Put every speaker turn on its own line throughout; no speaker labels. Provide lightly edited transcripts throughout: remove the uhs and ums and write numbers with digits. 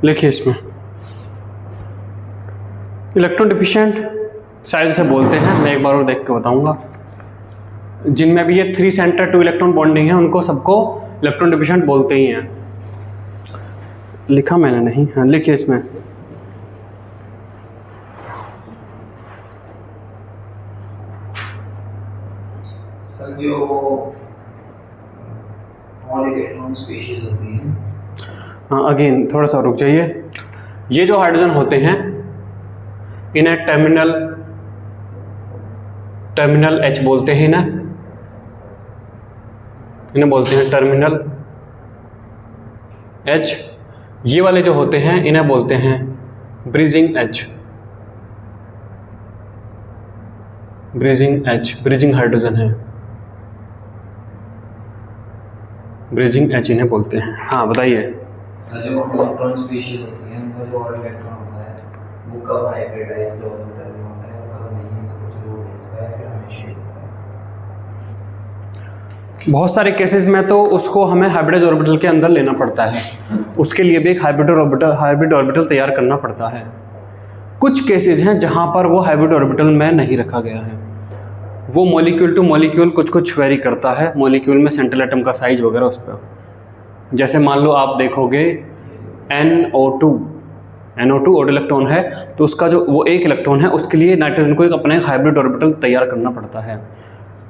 लिखिए इसमें electron deficient शायद इसे बोलते हैं, मैं एक बार और देख के बताऊंगा। जिनमें भी ये 3 सेंटर 2 इलेक्ट्रॉन बॉन्डिंग है उनको सबको इलेक्ट्रॉन डिफिशिएंट बोलते ही हैं। लिखा मैंने नहीं, हाँ लिखिए इसमें
सर जो ऑल इलेक्ट्रॉन स्पीशीज होती हैं,
हाँ अगेन थोड़ा सा रुक जाइए। ये जो हाइड्रोजन होते हैं इन्हें टर्मिनल H बोलते हैं ना, इन्हें बोलते हैं टर्मिनल H। ये वाले जो होते हैं इन्हें बोलते हैं ब्रिजिंग H, ब्रिजिंग हाइड्रोजन है, ब्रिजिंग H इन्हें बोलते हैं। हाँ बताइए।
सर जो इलेक्ट्रॉन स्पीशीज होती हैं उनका जो ऑल इलेक्ट्रॉन होता है वो कब हाइब्रिडाइज्ड ऑर्बिटल में होता है और कब नहीं, इसको जो हिस्सा है फिर हमेशा होता है।
बहुत सारे केसेस में तो उसको हमें हाइब्रिड ऑर्बिटल के अंदर लेना पड़ता है, उसके लिए भी एक हाइब्रिड ऑर्बिटल तैयार करना पड़ता है। कुछ केसेस हैं जहाँ पर वो हाइब्रिड ऑर्बिटल में नहीं रखा गया है, वो मॉलिक्यूल टू मॉलिक्यूल कुछ वेरी करता है, मॉलिक्यूल में सेंट्रल एटम का साइज वगैरह उस पर। जैसे मान लो आप देखोगे NO2 ओड इलेक्ट्रॉन है तो उसका जो वो 1 इलेक्ट्रॉन है उसके लिए नाइट्रोजन को एक अपना एक हाइब्रिड ऑर्बिटल तैयार करना पड़ता है।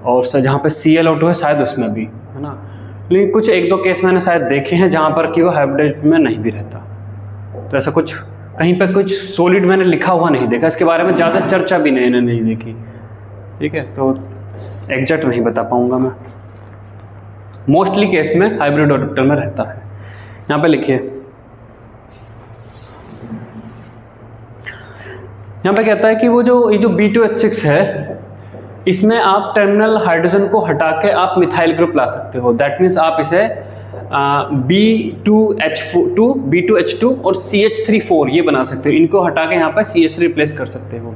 और जहाँ पे ClO2 है शायद उसमें भी है ना, लेकिन कुछ 1-2 केस मैंने शायद देखे हैं जहाँ पर कि वो हाइब्रिड में नहीं भी रहता। तो ऐसा कुछ कहीं पर कुछ सॉलिड मैंने लिखा हुआ नहीं देखा, इसके बारे में ज़्यादा चर्चा भी नहीं देखी। ठीक है, तो एग्जैक्ट नहीं बता पाऊँगा मैं। मोस्टली केस में हाइब्रिड ऑर्बिटल में रहता है। यहाँ पे लिखिए, यहाँ पे कहता है कि वो जो ये जो B2H6 है इसमें आप टर्मिनल हाइड्रोजन को हटा के आप मिथाइल ग्रुप ला सकते हो। दैट मीन्स आप इसे B2H2 B2H2 और CH3 ये बना सकते हो। इनको हटा के यहाँ पर CH3 रिप्लेस कर सकते हो।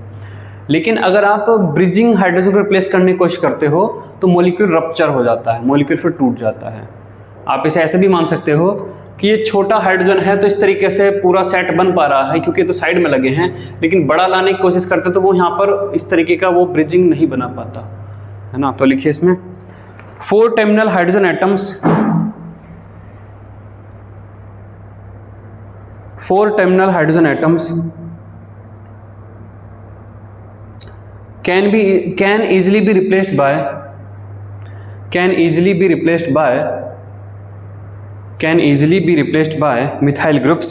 लेकिन अगर आप ब्रिजिंग हाइड्रोजन को रिप्लेस करने की कोशिश करते हो तो मॉलिक्यूल रप्चर हो जाता है, मॉलिक्यूल फिर टूट जाता है। आप इसे ऐसे भी मान सकते हो कि ये छोटा हाइड्रोजन है तो इस तरीके से पूरा सेट बन पा रहा है क्योंकि तो साइड में लगे हैं, लेकिन बड़ा लाने की कोशिश करते तो वो यहाँ पर इस तरीके का वो ब्रिजिंग नहीं बना पाता है ना। तो लिखिए इसमें 4 terminal hydrogen atoms, 4 terminal hydrogen atoms can easily be replaced by methyl groups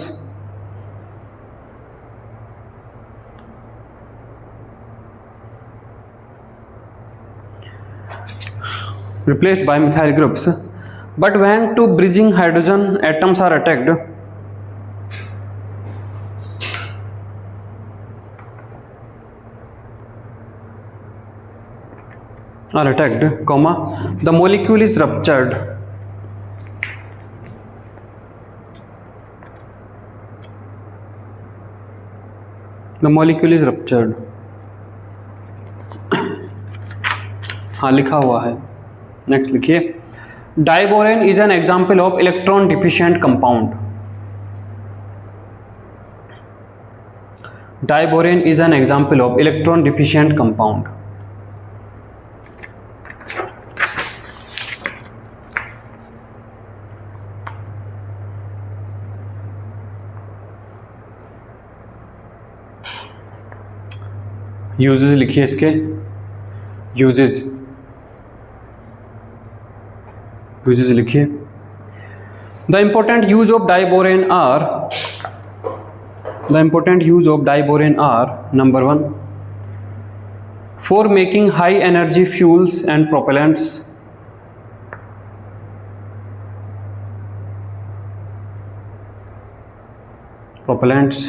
but when 2 bridging hydrogen atoms are attacked the molecule is ruptured. हाँ लिखा हुआ है। नेक्स्ट लिखिए, diborane is an example of electron deficient compound. Diborane is an example of electron deficient compound. Uses लिखिए इसके, uses लिखिए। The important use of diborane are number 1 for making high energy fuels and propellants,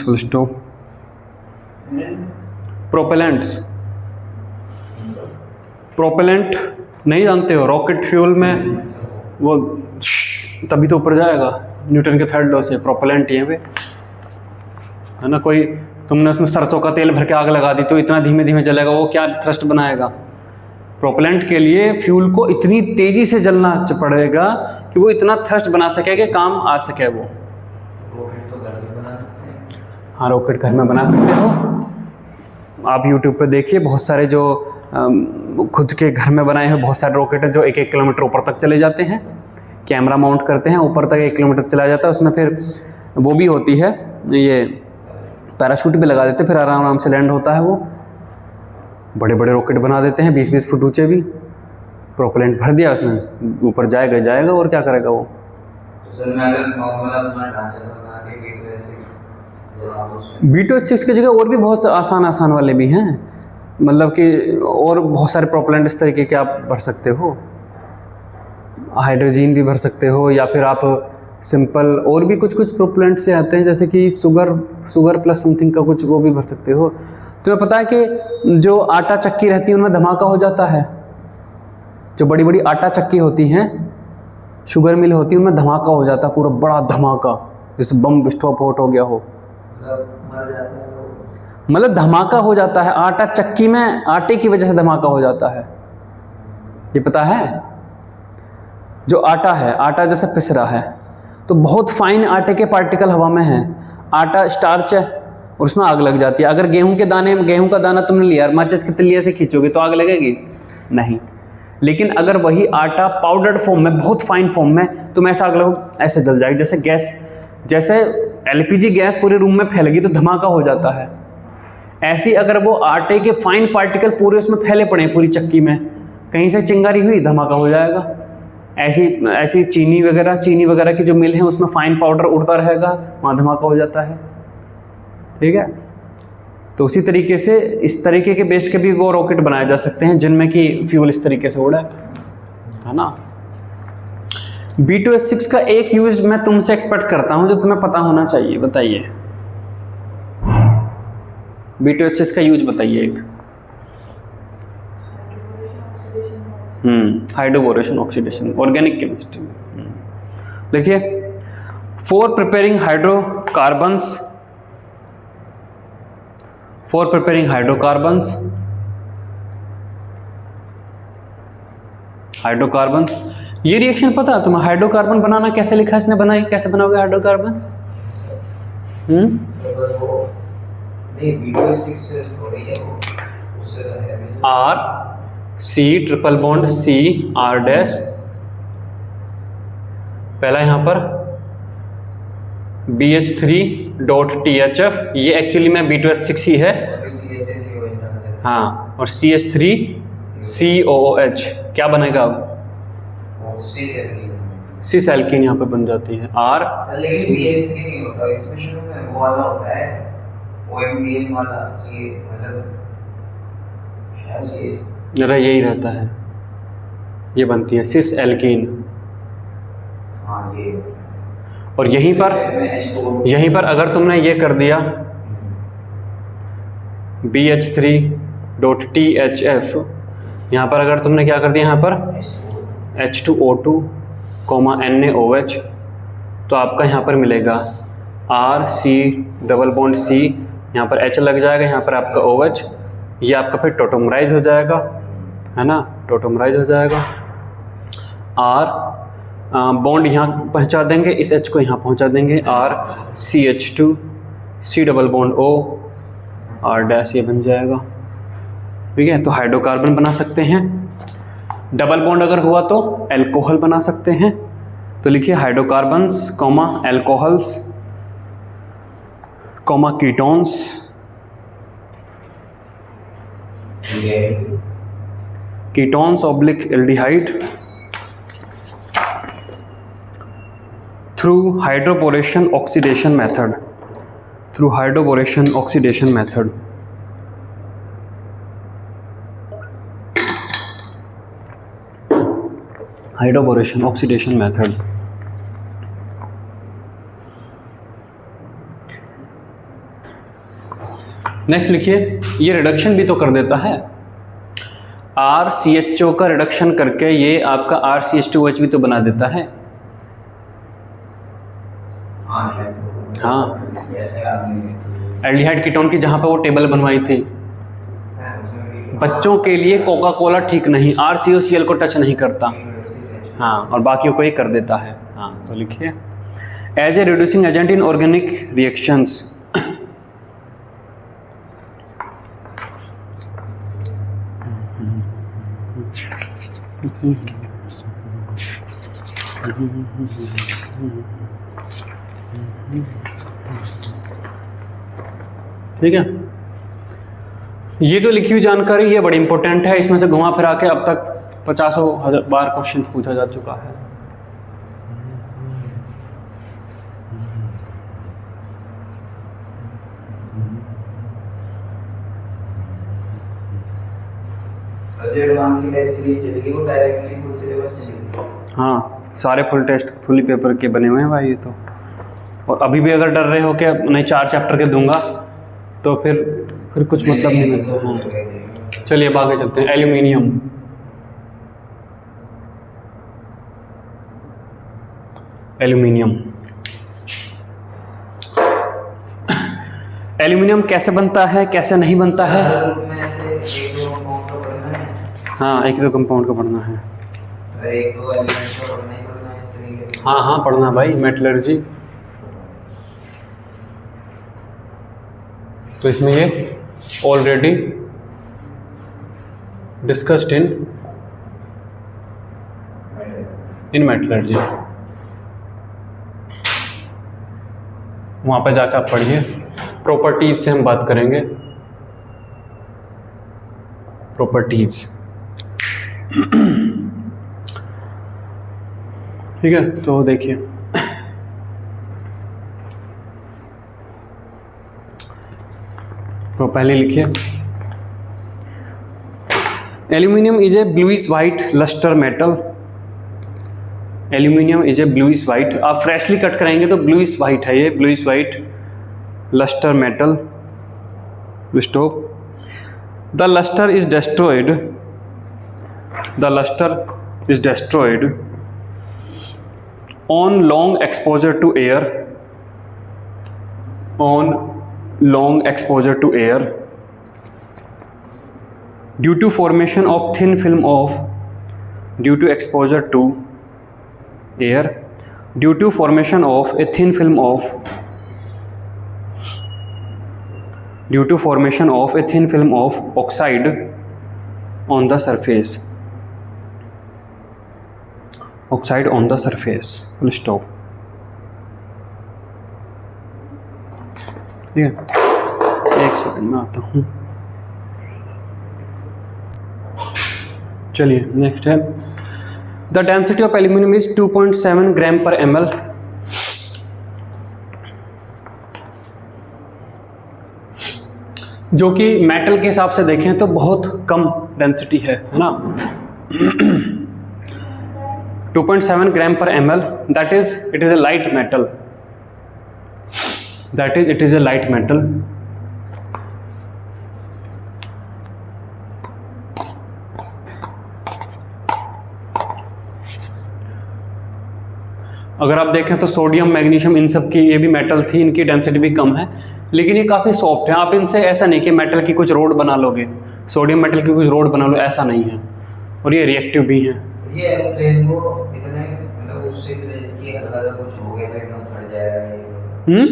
full stop. Propellant नहीं जानते हो? Rocket fuel में वो तभी तो ऊपर जाएगा, न्यूटन के 3rd लॉ से। प्रोपेलेंट ये है ना, कोई तुमने उसमें सरसों का तेल भर के आग लगा दी तो इतना धीमे धीमे जलेगा, वो क्या थ्रस्ट बनाएगा? प्रोपेलेंट के लिए फ्यूल को इतनी तेजी से जलना पड़ेगा कि वो इतना थ्रस्ट बना सके कि काम आ सके। वो
रॉकेट तो घर में बना
हाँ, रॉकेट घर में बना सकते हो आप। यूट्यूब पे देखिए, बहुत सारे जो खुद के घर में बनाए हुए बहुत सारे रॉकेट हैं जो 1-1 किलोमीटर ऊपर तक चले जाते हैं। कैमरा माउंट करते हैं, ऊपर तक 1 किलोमीटर चला जाता है। उसमें फिर वो भी होती है, ये पैराशूट भी लगा देते हैं, फिर आराम आराम से लैंड होता है। वो बड़े बड़े रॉकेट बना देते हैं, 20-20 फुट ऊँचे भी। प्रोपेलेंट भर दिया उसमें, ऊपर जाएगा जाएगा, और क्या करेगा वो।
तो सर मैं अगर नॉर्मल अपना ढांचा से बना के B2H6 जो आप उसमें
B2H6 की जगह और भी बहुत आसान वाले भी हैं, मतलब कि और बहुत सारे प्रोपेलेंट इस तरीके के आप भर सकते हो। हाइड्रोजन भी भर सकते हो, या फिर आप सिंपल और भी कुछ प्रोपेलेंट से आते हैं, जैसे कि शुगर प्लस समथिंग का कुछ, वो भी भर सकते हो। तुम्हें पता है कि जो आटा चक्की रहती है उनमें धमाका हो जाता है। जो बड़ी बड़ी आटा चक्की होती हैं, शुगर मिल होती है, उनमें धमाका हो जाता है, पूरा बड़ा धमाका, जैसे बम विस्फोट हो गया हो।
मर जाता है वो।
मतलब धमाका हो जाता है आटा चक्की में, आटे की वजह से धमाका हो जाता है। ये पता है? जो आटा है, आटा जैसे पिस रहा है, तो बहुत फाइन आटे के पार्टिकल हवा में हैं। आटा स्टार्च है और उसमें आग लग जाती है। अगर गेहूं का दाना तुमने लिया, माचिस की तिल्लिया से खींचोगे तो आग लगेगी? नहीं। लेकिन अगर वही आटा पाउडर्ड फॉर्म में, बहुत फाइन फॉर्म में, तुम ऐसा आग लगो, ऐसे जल जाएगी। जैसे गैस, जैसे एलपीजी गैस पूरे रूम में फैलेगी तो धमाका हो जाता है। ऐसी अगर वो आटे के फाइन पार्टिकल पूरे उसमें फैले पड़े पूरी चक्की में, कहीं से चिंगारी हुई, धमाका हो जाएगा। ऐसी चीनी वगैरह की जो मिल है उसमें फाइन पाउडर उड़ता रहेगा, वहाँ धमाका हो जाता है। ठीक है? तो उसी तरीके से इस तरीके के बेस्ड के भी वो रॉकेट बनाए जा सकते हैं जिनमें कि फ्यूल इस तरीके से उड़े, है ना। B2H6 का एक यूज मैं तुमसे एक्सपेक्ट करता हूं जो तुम्हें पता होना चाहिए, बताइए। B2H6 का यूज बताइए एक। Hydroboration oxidation, organic chemistry. देखिए, फॉर प्रिपेयरिंग हाइड्रोकार्बन्स, ये रिएक्शन पता है तुम्हें? हाइड्रोकार्बन बनाना कैसे लिखा है इसने, बनाई कैसे बनाओगे हाइड्रोकार्बन?
सर बस वो नहीं, B2H6 से थोड़ी है वो, उससे तो है भी।
RC ट्रिपल बॉन्ड CR', पहला यहाँ पर BH3.THF, ये एक्चुअली में B2H6 ही है। हाँ, और CH3COOH क्या बनेगा अब? सिस एल्कीन यहाँ पे बन जाती है।
लेकिन BH3 नहीं होता इसमें, शुरू में वो वाला होता है OMBN वाला, सी मतलब शायद CS,
जरा यही रहता है, ये बनती है सिस एल्कीन।
हाँ ये।
और यहीं पर अगर तुमने ये कर दिया BH3.THF, यहाँ पर अगर तुमने क्या कर दिया, यहाँ पर H2O2, NaOH, तो आपका यहाँ पर मिलेगा RC डबल बॉन्ड C, यहाँ पर H लग जाएगा, यहाँ पर आपका OH, ये आपका फिर टोटोमराइज हो जाएगा, है ना, टोटोमराइज हो जाएगा। R बॉन्ड यहाँ पहुँचा देंगे, इस H को यहाँ पहुँचा देंगे, RCH2, C double bond O, R' ये बन जाएगा। ठीक है, तो हाइड्रोकार्बन बना सकते हैं। डबल बॉन्ड अगर हुआ तो एल्कोहल बना सकते हैं। तो लिखिए hydrocarbons, alcohols, ketones, aldehyde through hydroboration oxidation method, hydroboration oxidation method. Next लिखिए, ये रिडक्शन भी तो कर देता है, RCHO का रिडक्शन करके ये आपका RCH2OH भी तो बना देता है। हाँ, एल्डिहाइड कीटोन की जहाँ पे वो टेबल बनवाई थी, बच्चों के लिए कोका कोला ठीक नहीं, RCOCl को टच नहीं करता। हाँ, और बाकियों को ये कर देता है। हाँ, तो लिखिए as a reducing agent in organic reactions, ठीक है, ये जो लिखी हुई जानकारी ये बड़ी इंपॉर्टेंट है, इसमें से घुमा फिरा के अब तक 50 बार क्वेश्चन पूछा जा चुका है।
एडवांस की टेस्ट सीरीज चलेगी, वो डायरेक्टली फुल सिलेबस चलेगी।
हाँ, सारे फुल टेस्ट फुली पेपर के बने हुए हैं भाई ये तो। और अभी भी अगर डर रहे हो कि नहीं 4 चैप्टर के दूंगा तो फिर कुछ मतलब नहीं मिलता। हाँ चलिए अब आगे चलते हैं। एल्यूमिनियम, एल्यूमिनियम एल्यूमिनियम कैसे बनता है, कैसे नहीं बनता है? हाँ, एक दो कंपाउंड का पढ़ना है।
एक दो एलिमेंट्स का पढ़ना ही पढ़ना है इस तरीके से।
हाँ पढ़ना भाई, मेटलर्जी। तो इसमें ये ऑलरेडी डिस्कस्ड इन मेटलर्जी, वहाँ पे जाकर आप पढ़िए। प्रॉपर्टीज से हम बात करेंगे, प्रॉपर्टीज। ठीक है, तो देखिए तो पहले लिखिए, aluminium is a bluish white lustre metal. Aluminium is a bluish white, आप फ्रेशली कट कराएंगे तो ब्लूइश वाइट है ये, bluish white lustre metal. Stop. The lustre is destroyed, the luster is destroyed on long exposure to air, on long exposure to air, due to formation of thin film of, due to exposure to air, due to formation of a thin film of, due to formation of a thin film of oxide on the surface, oxide on the surface, full stop। ठीक है, एक second में आता हूँ। चलिए next है, the density of aluminium is 2.7 ग्राम पर ml। जो कि मेटल के हिसाब से देखें तो बहुत कम डेंसिटी है ना। 2.7 ग्राम पर ml, that is it is a light metal, that is it is a light metal। अगर आप देखें तो सोडियम, मैग्नीशियम, इन सब की ये भी मेटल थी, इनकी डेंसिटी भी कम है, लेकिन ये काफ़ी सॉफ्ट है। आप इनसे ऐसा नहीं कि मेटल की कुछ रोड बना लोगे, सोडियम मेटल की कुछ रोड बना लो, ऐसा नहीं है। और ये रिएक्टिव भी है।
ये एरोप्लेन को इतने मतलब उससे कि अगर कुछ हो गया तो एकदम फट जाएगा ये।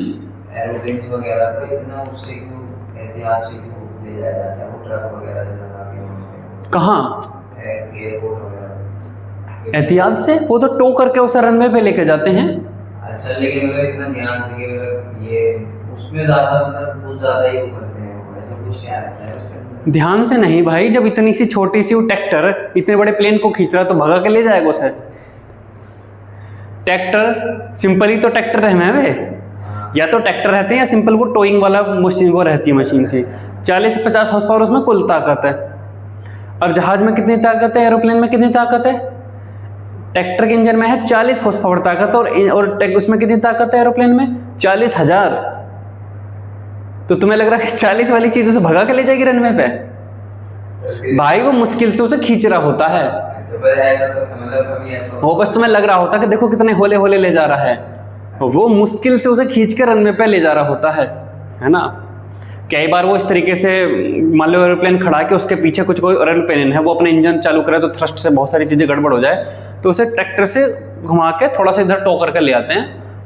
एरोप्लेन्स वगैरह तो इतना उससे क्यों ऐतिहासिक ले जाया जाता है, वो ट्रक वगैरह से लगा के।
कहाँ?
एयरपोर्ट वगैरह।
एहतियात से? वो तो टो करके उसे रनवे पे लेके जाते हैं।
अच्छा, लेकिन मतलब इतना ध्यान से कि मतलब ये उसमें ज़्यादा मतलब बहुत ज़्यादा ही करते हैं, ऐसा कुछ क्या रहता है उसमें?
ध्यान से नहीं भाई, जब इतनी सी छोटी सी वो ट्रैक्टर इतने बड़े प्लेन को खींच रहा तो भगा के ले जाएगा उसे। ट्रैक्टर सिंपल ही तो ट्रैक्टर रहना है वे, या तो ट्रैक्टर रहते हैं या सिंपल वो टोइंग वाला मशीन वो रहती है मशीन से। 40 से 50 हॉर्स पावर उसमें कुल ताकत है। और जहाज में कितनी ताकत है, एरोप्लेन में कितनी ताकत है? ट्रैक्टर के इंजन में है 40 हॉर्स पावर ताकत, और उसमें कितनी ताकत है एरोप्लेन में? 40,000। तो तुम्हें लग रहा है कि 40 वाली चीज उसे भगा के ले जाएगी रनवे पे? भाई वो मुश्किल से उसे खींच रहा होता है। वो बस तुम्हें लग रहा होता है कि देखो कितने होले होले ले जा रहा है, वो मुश्किल से उसे खींच के रनवे पे ले जा रहा होता है ना। कई बार वो इस तरीके से मान लो एरोप्लेन खड़ा के उसके पीछे कुछ कोई एरोप्लेन है, वो अपने इंजन चालू करे तो थ्रस्ट से बहुत सारी चीज़ें गड़बड़ हो जाए, तो उसे ट्रैक्टर से घुमा के थोड़ा सा इधर टो करके ले आते हैं।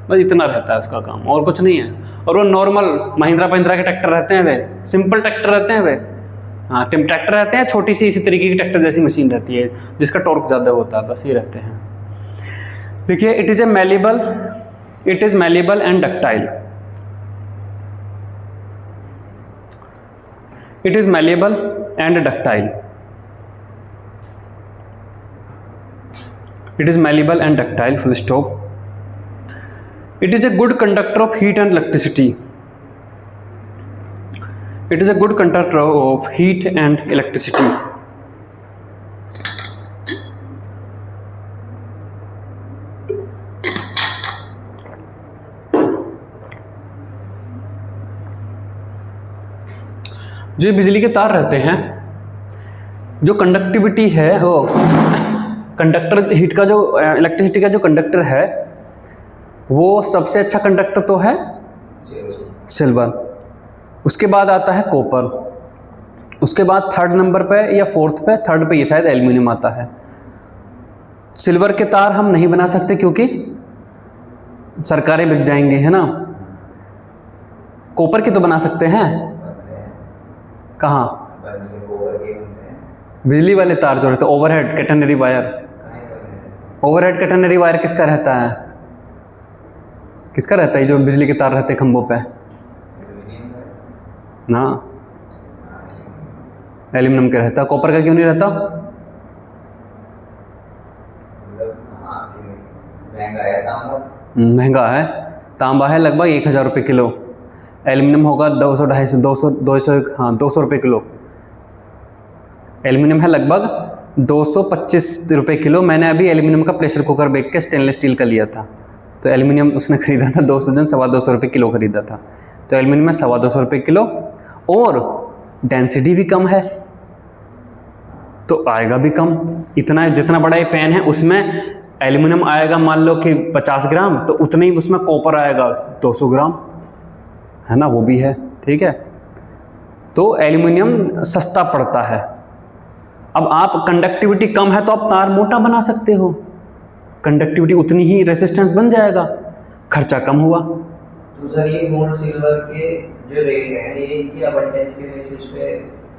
बस इतना रहता है उसका काम, और कुछ नहीं है। और वो नॉर्मल महिंद्रा के ट्रैक्टर रहते हैं वे, सिंपल ट्रैक्टर रहते हैं वे, हाँ, ट्रैक्टर रहते हैं छोटी सी इसी तरीके की ट्रैक्टर जैसी मशीन रहती है जिसका टॉर्क ज़्यादा होता है, बस ये रहते हैं। देखिए, it is malleable and ductile. It is malleable and ductile. It is malleable and ductile, full stop. It is a good conductor of heat and electricity. It is a good conductor of heat and electricity. जो बिजली के तार रहते हैं, जो conductivity है वो conductor heat का जो इलेक्ट्रिसिटी का जो कंडक्टर है वो सबसे अच्छा कंडक्टर तो है सिल्वर, उसके बाद आता है कॉपर, उसके बाद थर्ड नंबर पे या फोर्थ पे, थर्ड पे ये शायद एल्यूमिनियम आता है। सिल्वर के तार हम नहीं बना सकते क्योंकि सरकारें बिक जाएंगे, है ना। कॉपर के तो बना सकते हैं। कहाँ? बिजली वाले तार जो रहते हैं, overhead catenary wire. Overhead catenary wire किसका रहता है? किसका रहता है जो बिजली के तार रहते हैं खंभों पे? ना, एल्यूमिनियम का रहता। कॉपर का क्यों नहीं रहता? महंगा है। तांबा है लगभग 1000 रुपये किलो, एल्यूमिनियम होगा 200 250 हाँ 200 रुपये किलो। एल्यूमिनियम है लगभग 225 रुपये किलो। मैंने अभी एल्यूमिनियम का प्रेशर कुकर बेच के स्टेनलेस स्टील का लिया था, तो एल्यूमिनियम उसने खरीदा था 200 रुपये किलो खरीदा था। तो एल्यूमिनियम में 250 रुपये किलो और डेंसिटी भी कम है तो आएगा भी कम। इतना जितना बड़ा ये पेन है उसमें एल्यूमिनियम आएगा मान लो कि 50 ग्राम, तो उतने ही उसमें कॉपर आएगा 200 ग्राम, है ना, वो भी है। ठीक है, तो एल्यूमिनियम सस्ता पड़ता है। अब आप कंडक्टिविटी कम है तो आप तार मोटा बना सकते हो, कंडक्टिविटी उतनी ही रेसिस्टेंस बन जाएगा, खर्चा कम हुआ।
तो सर ये गोल्ड सिल्वर के जो रेट है ये इनकी अबंडेंस के बेसिस पे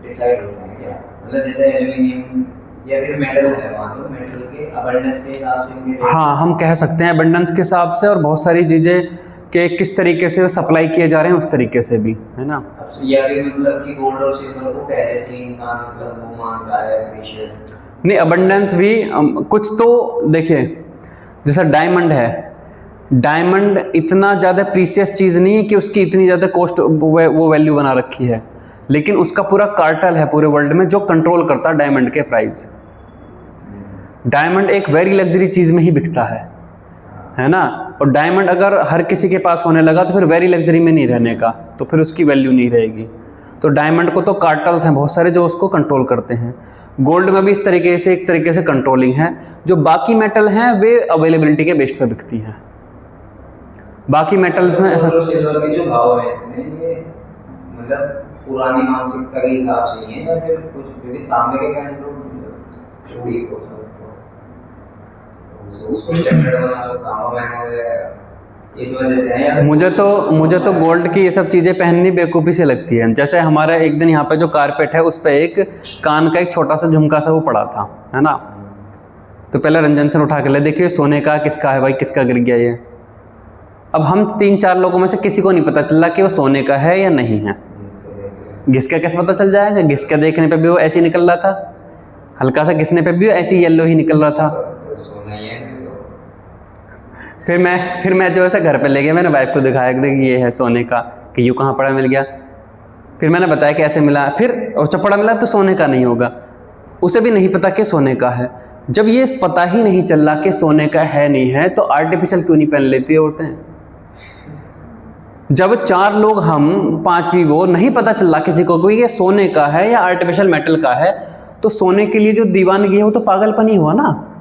डिसाइड होते हैं क्या? मतलब जैसे एल्यूमिनियम या फिर मेटल्स है, मान लो मेटल के अबंडेंस के हिसाब से इनके,
हाँ हम कह सकते हैं अबंडेंस के हिसाब से, और बहुत सारी चीज़ें कि किस तरीके से सप्लाई किए जा रहे हैं उस तरीके से भी, है ना।
या फिर मतलब कि गोल्ड और सिल्वर को पहले से इंसान मतलब वो मानता है प्रीशियस?
नहीं, अबंडेंस भी कुछ तो देखिए, जैसा डायमंड है, डायमंड इतना ज़्यादा प्रीशियस चीज़ नहीं है कि उसकी इतनी ज़्यादा कॉस्ट वो वैल्यू बना रखी है, लेकिन उसका पूरा कार्टेल है पूरे वर्ल्ड में जो कंट्रोल करता है डायमंड के प्राइस। डायमंड एक वेरी लग्जरी चीज़ में ही बिकता है ना। और डायमंड अगर हर किसी के पास होने लगा तो फिर वेरी लग्जरी में नहीं रहने का, तो फिर उसकी वैल्यू नहीं रहेगी। तो डायमंड को तो कार्टेल्स हैं बहुत सारे जो उसको कंट्रोल करते हैं। गोल्ड में भी इस तरीके से एक तरीके से कंट्रोलिंग है। जो बाकी मेटल हैं वे अवेलेबिलिटी के बेस पे बिकती हैं। बाकी मेटल्स में ऐसा
सिल्वर के जो भाव है ये मतलब पुरानी मानसिकता के हिसाब से ही है या फिर कुछ क्योंकि तांबे के पहन तो चूड़ी को उसको स्टैंडर्ड बना लो, तांबा महंगा हो जाएगा, इस वजह से है।
मुझे तो गोल्ड की ये सब चीज़ें पहननी बेवकूफ़ी से लगती है। जैसे हमारा एक दिन यहाँ पे जो कारपेट है उस पर एक कान का एक छोटा सा झुमका सा वो पड़ा था, है ना। तो पहले रंजन सर उठा के ले, देखिए सोने का किसका है भाई, किसका गिर गया ये। अब हम 3-4 लोगों में से किसी को नहीं पता चल रहा कि वो सोने का है या नहीं है। घिसका कैसे पता चल जाएगा? घिसका देखने पे भी वो ऐसे ही निकल रहा था, हल्का सा घिसने पे भी ऐसे येलो ही निकल रहा था। फिर मैं जो है घर पे ले गया, मैंने वाइफ को दिखाया कि ये है सोने का, कि यूँ कहाँ पड़ा मिल गया। फिर मैंने बताया कि ऐसे मिला, फिर चपड़ा मिला तो सोने का नहीं होगा। उसे भी नहीं पता कि सोने का है। जब ये पता ही नहीं चल रहा कि सोने का है नहीं है तो आर्टिफिशियल क्यों नहीं पहन लेती है औरतें? जब 4 लोग हम 5वीं वो नहीं पता चल रहा किसी को कि ये सोने का है या आर्टिफिशियल मेटल का है, तो सोने के लिए जो दीवानगी है वो तो पागलपन ही हुआ ना।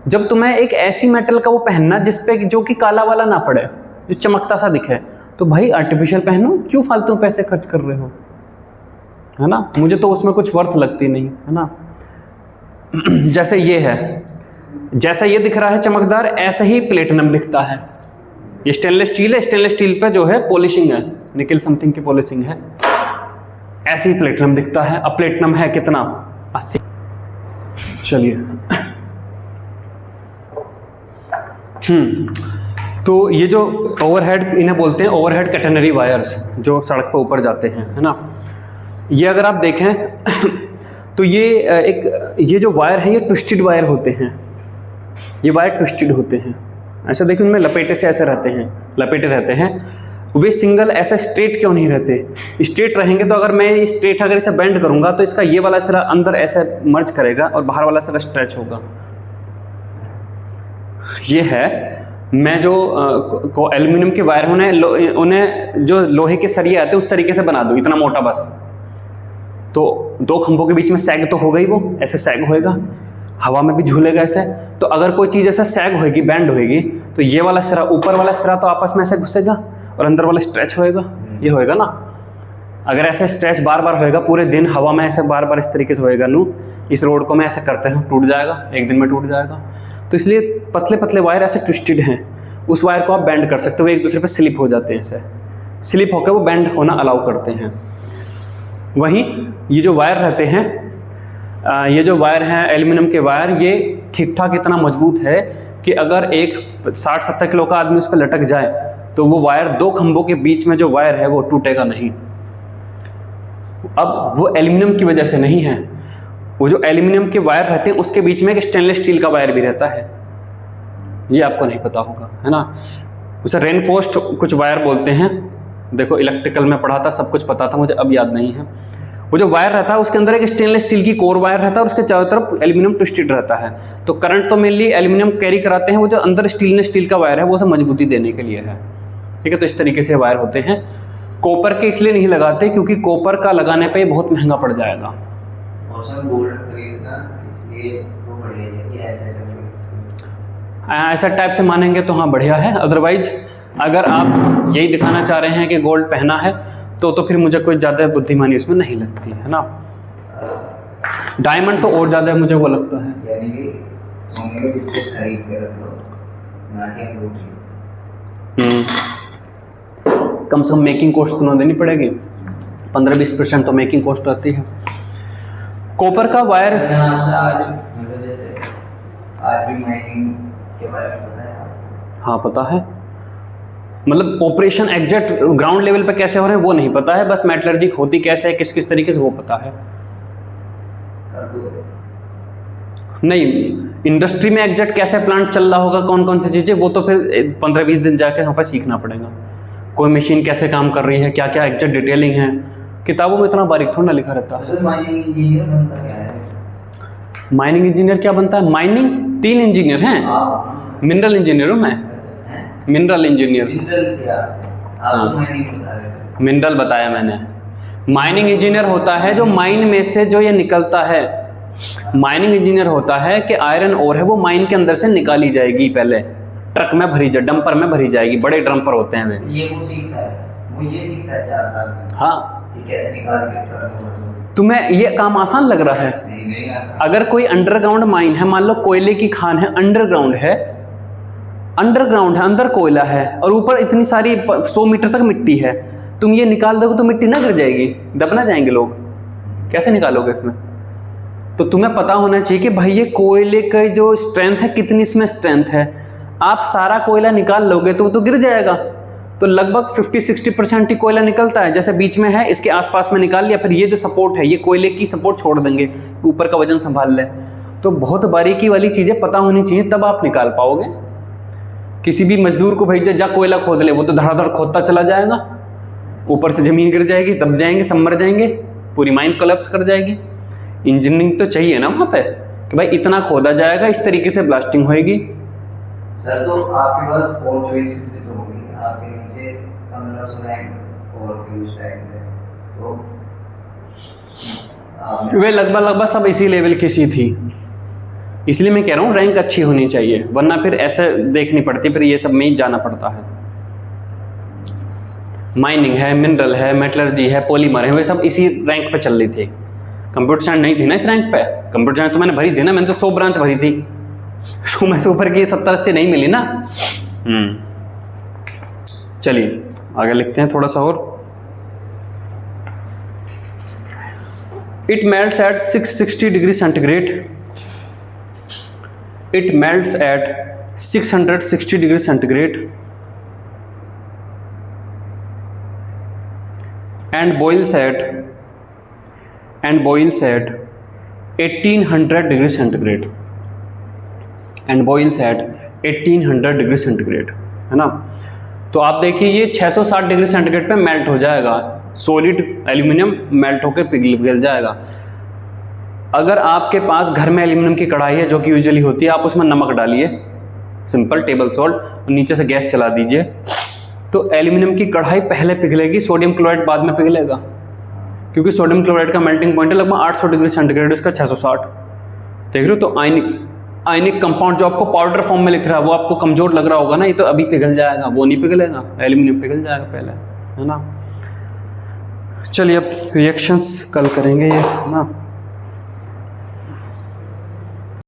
जब तुम्हें एक ऐसी मेटल का वो पहनना जिसपे जो कि काला वाला ना पड़े, जो चमकता सा दिखे, तो भाई आर्टिफिशियल पहनो, क्यों फालतू पैसे खर्च कर रहे हो, है ना। मुझे तो उसमें कुछ वर्थ लगती नहीं, है ना। जैसे ये है, जैसा ये दिख रहा है चमकदार, ऐसा ही प्लेटिनम दिखता है। ये स्टेनलेस स्टील है, स्टेनलेस स्टील पे जो है पॉलिशिंग है, निकल समथिंग की पॉलिशिंग है। ऐसे ही प्लेटिनम दिखता है। अब प्लेटिनम है कितना, 80। चलिए तो ये जो ओवरहेड, इन्हें बोलते हैं ओवरहेड कैटेनरी वायर्स, जो सड़क पर ऊपर जाते हैं, है ना। ये अगर आप देखें तो ये जो वायर है ये ट्विस्टेड वायर होते हैं, ये वायर ट्विस्टेड होते हैं। ऐसा देखिए उनमें लपेटे से ऐसे रहते हैं, लपेटे रहते हैं। वे सिंगल ऐसे स्ट्रेट क्यों नहीं रहते? स्ट्रेट रहेंगे तो अगर मैं स्ट्रेट अगर इसे बेंड करूंगा तो इसका ये वाला सिरा अंदर ऐसे मर्ज करेगा और बाहर वाला सिरा स्ट्रेच होगा। ये है, मैं जो एल्यूमिनियम के वायर उन्हें जो लोहे के सरिये आते हैं उस तरीके से बना दूं, इतना मोटा बस, तो दो खंभों के बीच में सैग तो होगा ही, वो ऐसे सैग होएगा, हवा में भी झूलेगा ऐसे। तो अगर कोई चीज़ ऐसा सैग होएगी, बैंड होएगी, तो ये वाला सिरा, ऊपर वाला सिरा तो आपस में ऐसे घुसेगा और अंदर वाला स्ट्रेच होएगा, ये होएगा ना। अगर ऐसे स्ट्रेच बार बार होएगा पूरे दिन हवा में ऐसे बार बार इस तरीके से होएगा, इस रोड को मैं ऐसे करते हैं टूट जाएगा, एक दिन में टूट जाएगा। तो इसलिए पतले पतले वायर ऐसे ट्विस्टेड हैं, उस वायर को आप बैंड कर सकते हो, एक दूसरे पे स्लिप हो जाते हैं, ऐसे स्लिप होकर वो बैंड होना अलाउ करते हैं। वहीं ये जो वायर रहते हैं, ये जो वायर हैं एल्यूमिनियम के वायर, ये ठीक ठाक इतना मजबूत है कि अगर एक 60-70 किलो का आदमी उस पर लटक जाए तो वो वायर, दो खंभों के बीच में जो वायर है वो टूटेगा नहीं। अब वो एल्यूमिनियम की वजह से नहीं है, वो जो एल्यूमिनियम के वायर रहते हैं उसके बीच में एक स्टेनलेस स्टील का वायर भी रहता है, ये आपको नहीं पता होगा, है ना। उसे रेनफोर्स्ड कुछ वायर बोलते हैं। देखो इलेक्ट्रिकल में पढ़ा था, सब कुछ पता था मुझे, अब याद नहीं है। वो जो वायर रहता है उसके अंदर एक स्टेनलेस स्टील की कोर वायर रहता है और उसके चारों तरफ एल्यूमिनियम ट्विस्टेड रहता है। तो करंट तो मेनली एल्यूमिनियम कैरी कराते हैं, वो जो अंदर स्टील का वायर है वो सब मजबूती देने के लिए है, ठीक है। तो इस तरीके से वायर होते हैं। कॉपर के इसलिए नहीं लगाते क्योंकि कॉपर का लगाने पे बहुत महंगा पड़ जाएगा।
गोल्ड खरीदना इसलिए वो बढ़िया है कि
ऐसा टाइप से मानेंगे तो हाँ बढ़िया है। अदरवाइज अगर आप यही दिखाना चाह रहे हैं कि गोल्ड पहना है तो फिर मुझे कोई ज़्यादा बुद्धिमानी उसमें नहीं लगती है ना। डायमंड तो और ज़्यादा मुझे वो लगता है,
यानी कि सोने के बिस्किट खरीद के रख लो, ना कि अंगूठी।
कम से कम मेकिंग कॉस्ट तो देनी पड़ेगी, 15-20% तो मेकिंग कॉस्ट आती है। कॉपर का वायर
आज भी माइनिंग के बारे में पता है?
हाँ पता है, मतलब ऑपरेशन एग्जैक्ट ग्राउंड लेवल पे कैसे हो रहे हैं वो नहीं पता है, बस मेटलर्जी होती कैसे है, किस किस तरीके से वो पता है। नहीं, इंडस्ट्री में एग्जैक्ट कैसे प्लांट चल रहा होगा, कौन कौन सी चीज़ें, वो तो फिर 15-20 दिन जाके यहाँ पर सीखना पड़ेगा। कोई मशीन कैसे काम कर रही है, क्या क्या एग्जैक्ट डिटेलिंग है, किताबों में इतना बारीक थोड़ा लिखा रहता है।
माइनिंग इंजीनियर बनता क्या है?
माइनिंग इंजीनियर क्या बनता है? माइनिंग 3 इंजीनियर हैं, मिनरल इंजीनियर हूँ मैं, मिनरल इंजीनियर। मिनरल बताया मैंने। माइनिंग इंजीनियर होता है जो माइन में से जो ये निकलता है, माइनिंग इंजीनियर होता है कि आयरन ओर है वो माइन के अंदर से निकाली जाएगी, पहले ट्रक में भरी जाए, डंपर में भरी जाएगी, बड़े डंपर होते हैं वे।
ये वो सीखता है, वो ये सीखता है 4 साल में।
हाँ,
ये कैसे निकाल के ट्रक।
तुम्हें ये काम आसान लग रहा है?
नहीं आसान।
अगर कोई अंडरग्राउंड माइन है, मान लो कोयले की खान है, अंडरग्राउंड है, अंदर कोयला है और ऊपर इतनी सारी 100 मीटर तक मिट्टी है, तुम ये निकाल दोगे तो मिट्टी ना गिर जाएगी, दबना जाएंगे लोग, कैसे निकालोगे इसमें? तो तुम्हें पता होना चाहिए कि भाई ये कोयले का जो स्ट्रेंथ है, कितनी इसमें स्ट्रेंथ है। आप सारा कोयला निकाल लोगे तो वो तो गिर जाएगा। तो लगभग 50-60% ही कोयला निकलता है, जैसे बीच में है इसके आसपास में निकाल लिया, फिर ये जो सपोर्ट है ये कोयले की सपोर्ट छोड़ देंगे, ऊपर का वजन संभाल ले। तो बहुत बारीकी वाली चीज़ें पता होनी चाहिए, तब आप निकाल पाओगे। किसी भी मजदूर को भेज दे जा कोयला खोद ले, वो तो धड़ाधड़ खोदता चला जाएगा, ऊपर से जमीन गिर जाएगी, दब जाएंगे, सब मर जाएंगे, पूरी माइन कोलैप्स कर जाएगी। इंजीनियरिंग तो चाहिए ना वहाँ पे कि भाई इतना खोदा जाएगा, इस तरीके से ब्लास्टिंग होएगी।
सर तो आपके पास और चॉइसेस भी तो होंगी, आपके नीचे 1500 रैंक और फ्यूज रैंक है, तो
वे लगभग सब इसी लेवल की सी थी, इसलिए मैं कह रहा हूँ रैंक अच्छी होनी चाहिए, वरना फिर ऐसे देखनी पड़ती, फिर ये सब में ही जाना पड़ता है। माइनिंग है, मिनरल है, मेटलर्जी है, पॉलीमर है, वे सब इसी रैंक पे चल रही थी। कंप्यूटर साइंस नहीं थी ना इस रैंक पे, कंप्यूटर साइंस तो मैंने भरी थी ना, मैंने तो 100 ब्रांच भरी थी, 100 में से ऊपर की 70-80 नहीं मिली ना। चलिए आगे लिखते हैं थोड़ा सा और। It melts at 660 degree centigrade, it melts at 660 degree centigrade and boils at 1800 degree centigrade and boils at 1800 degree centigrade, है ना। तो आप देखिए ये 660 डिग्री सेंटीग्रेड पे मेल्ट हो जाएगा, सॉलिड एल्यूमिनियम मेल्ट होकर पिघल जाएगा। अगर आपके पास घर में एल्यूमिनियम की कढ़ाई है जो कि यूजुअली होती है, आप उसमें नमक डालिए, सिंपल टेबल सॉल्ट, और नीचे से गैस चला दीजिए, तो एल्यूमिनियम की कढ़ाई पहले पिघलेगी, सोडियम क्लोराइड बाद में पिघलेगा, क्योंकि सोडियम क्लोराइड का मेल्टिंग पॉइंट है लगभग 800 डिग्री सेंटीग्रेड, इसका 660। देख रहे हो, तो आयनिक कंपाउंड जो आपको पाउडर फॉर्म में लिख रहा है वो आपको कमजोर लग रहा होगा ना, ये तो अभी पिघल जाएगा, वो नहीं पिघलेगा, एल्यूमिनियम पिघल जाएगा पहले, है ना। चलिए अब रिएक्शंस कल करेंगे ये, है ना।